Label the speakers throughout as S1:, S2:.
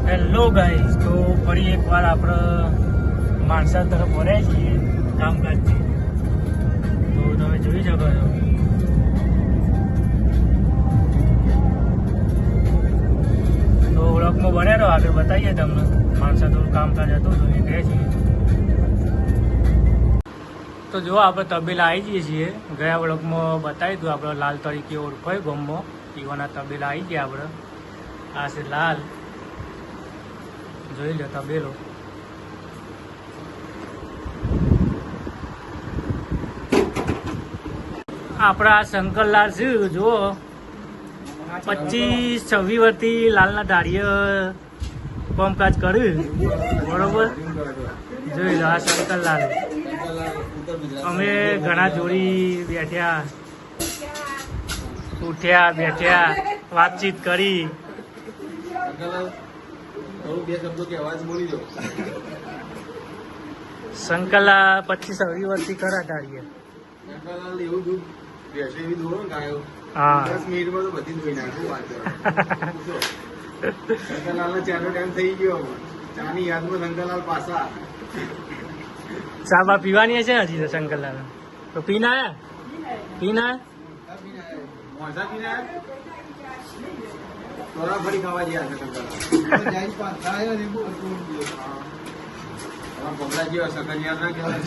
S1: Hello guys, તો ફરી એકવાર આપણે માણસા તરફ વળ્યા છીએ કામકાજથી. તો તમે જોઈ શકો છો તો વ્લોગમાં બન્યા રહો, આગળ બતાવીએ તમને. માણસા થોડું કામકાજ હતું તો નીકળ્યા છીએ. તો જો આપણે તબેલા આવી જઈએ છીએ. ગયા વ્લોગમાં બતાવી દઉં, આપણે લાલ તરીકે ઓળખાય ગામમાં. ઈવાના તબેલા આવી ગયા આપણે. આ છે લાલ, જોઈ લો તબેલો. આપણા શંકરલાલ છે, જુઓ 25-26 વર્ષથી લાલના દાડીએ કામકાજ કર્યું, બરોબર. જોઈ લો આ શંકરલાલ. અમે ઘણા જોડી બેઠ્યા, ઉઠ્યા બેઠ્યા, વાતચીત કરી. શંકરલાલ 25-26 વર્ષથી ખરા દાડીએ. હા, 10 મિનિટમાં તો બધી ધોઈ નાખું. શંકરલાલ નો ચાનો ટાઈમ થઈ ગયો. ચાની યાદમાં શંકરલાલ પાછા. ચા બા પીવાની છે હજી તો શંકરલાલ. તો પીને આયા ફરી ખાવા ગયા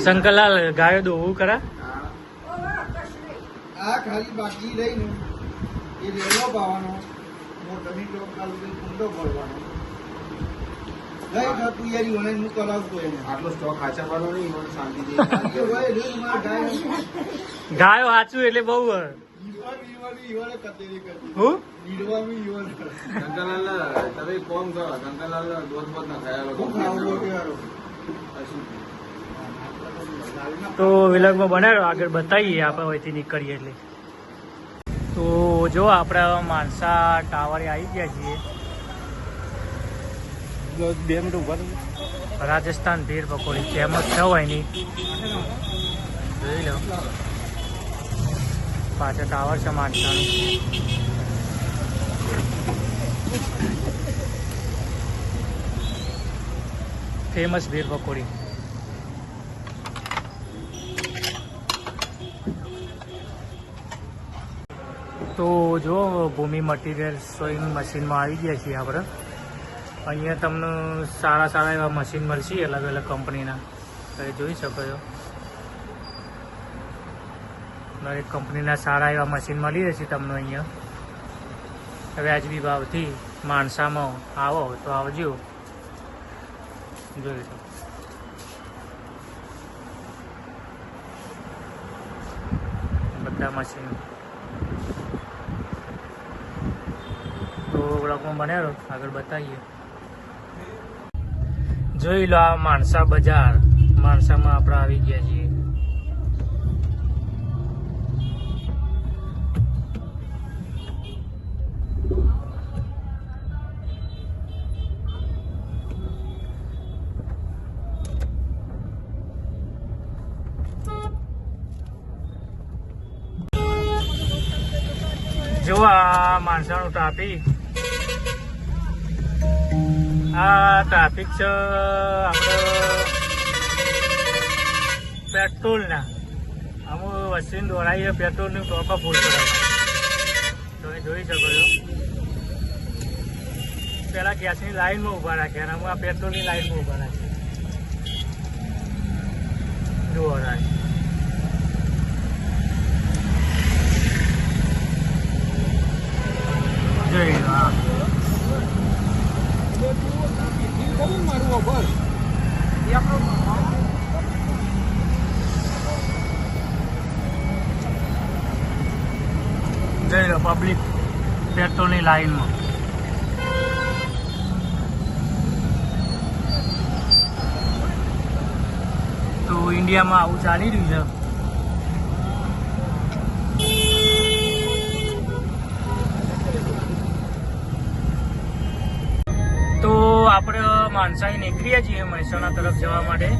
S1: શંકરલાલ. ગાયો દોવું કરા
S2: આ ખાલી બાકી રહીને એ રેલો પાવાનો, મોટરની ટોપકાલ કુંડો ભરવાનો. ગઈ તું યારી ઓને હું કરાવતો એને આટલો સ્ટોક ખાચરવાનો નહીં. મને શાંતિથી
S1: ગાયો હાચું એટલે બહુ
S2: તમે કોમ કરો. શંકરલાલ દોધ બોધ ના ખાયા
S1: તો વિલગમાં બનાવ્યો, આગળ બતાવીએ આપણે અહીંથી નીકળીએ એટલે. તો જો આપણે માણસા ટાવરે આવી ગયા છીએ. 2 મિનિટ ઉભા રહો. રાજસ્થાન ભેળ પકોડી ફેમસ છે એની, જોઈ લો. પાછળ ટાવર છે માણસાનું. ફેમસ ભેળ પકોડી. તો જો ભૂમિ મટીરિયલ સોઈંગ મશીનમાં આવી ગયા છીએ આપણે. અહીંયા તમને સારા એવા મશીન મળશે, અલગ અલગ કંપનીના. તમે જોઈ શકો છો દરેક કંપનીના સારા એવા મશીન મળી રહેશે તમને અહીંયા. વ્યાજબી ભાવથી માણસામાં આવો તો આવજો, જોઈ લો. બધા મશીનો તો બ્લોગમાં બન્યા રહો, આગળ બતાવીએ. જોઈ લો આ માણસા બજાર. માણસામાં આપણે આવી ગયા છીએ. જો આ માણસાનું ટ્રાફિક. આ ટ્રાફિક છે આપણે પેટ્રોલના. અમુક વસ્તીને દોડાવીએ પેટ્રોલનું ટોપા ફૂલ કરાવવા. તમે જોઈ શકો છો પેલા ગેસની લાઈનમાં ઊભા રાખ્યા અને અમુક આ પેટ્રોલની લાઈનમાં ઊભા રાખ્યા. જુઓ રાખ. જોઈ લો હા. જોઈ લો પબ્લિક પેટ્રોલની લાઈનમાં. તો ઇન્ડિયામાં આવું ચાલી રહ્યું છે. તો આપણે માણસાઈ નીકળીએ છીએ મહેસાણા તરફ જવા માટે.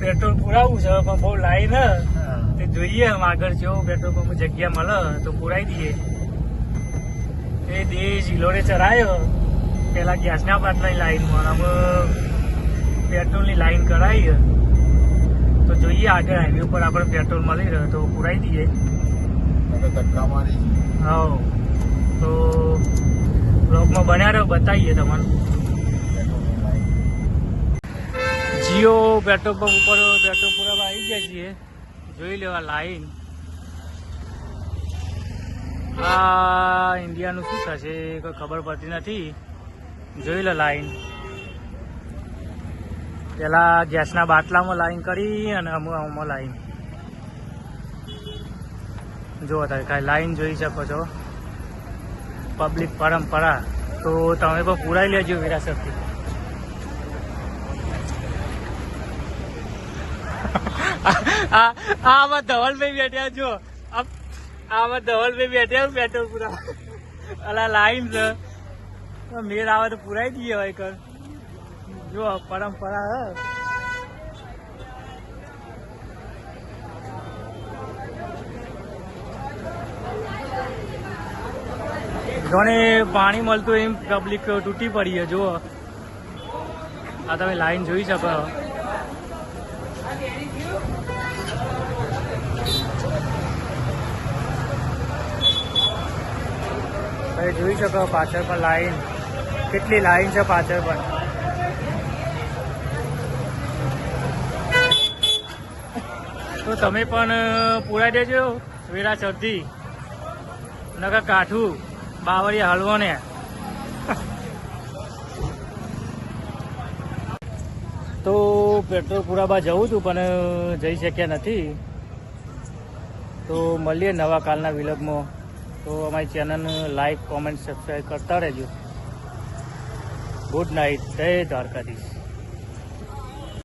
S1: પેટ્રોલ પુરાવું છે પણ બહુ લાઈન તે જોઈએ આગળ જેવું પેટ્રોલ પંપ જગ્યા મળે તો પુરાઈ દઈએ. એ દેશ હિલોડે ચરાયો પેલા ગેસના બાટલાની લાઈનમાં હવે પેટ્રોલની લાઈન કરાવી તો જોઈએ આગળ હાઈવે ઉપર આપણે પેટ્રોલ મળી રહ્યો તો પુરાઈ દઈએ.
S2: ધક્કા મારી
S1: હા તો બ્લોગમાં બન્યા રહ્યો, બતાવીએ તમને. જીઓ પેટ્રોલ પંપ ઉપર પેટ્રોલ પુરાવા આવી ગયા છીએ. જોઈ લેવા લાઈન. આ ઇન્ડિયાનું શું થશે કોઈ ખબર પડતી નથી. જોઈ લો લાઈન. પેલા ગેસના બાટલામાં લાઈન કરી અને આમાં લાઈન. જો તમે લાઈન જોઈ શકો છો. પબ્લિક પરંપરા તો તમે પણ પુરાઈ લેજો વિરાસતથી. આમાં ધવલભાઈ બેઠ્યા જો. આમાં ધવલભાઈ બેઠ્યા પેટ્રોલ પુરા. અલા લાઈન છે મેર આવે તો પુરાઈ દઈએ હોય કર. જો પરંપરા હ. જોને પાણી મળતું એમ પબ્લિક તૂટી પડી છે. જુઓ આ તમે લાઈન જોઈ શકો. તમે જોઈ શકો પાછળ પણ લાઈન. કેટલી લાઈન છે પાછળ પણ. તો તમે પણ પુરાઈ દેજો વેરાસરથી. નકર કાઠું બાવળિયા હલવો ને. તો પેટ્રોલ પુરાવા જવું હતું પણ જઈ શક્યા નથી. તો મળીએ નવા કાલના વિલોગમાં. તો અમારી ચેનલને લાઈક કોમેન્ટ સબસ્ક્રાઈબ કરતા રહેજો. Good night. જય દ્વારકાધીશ.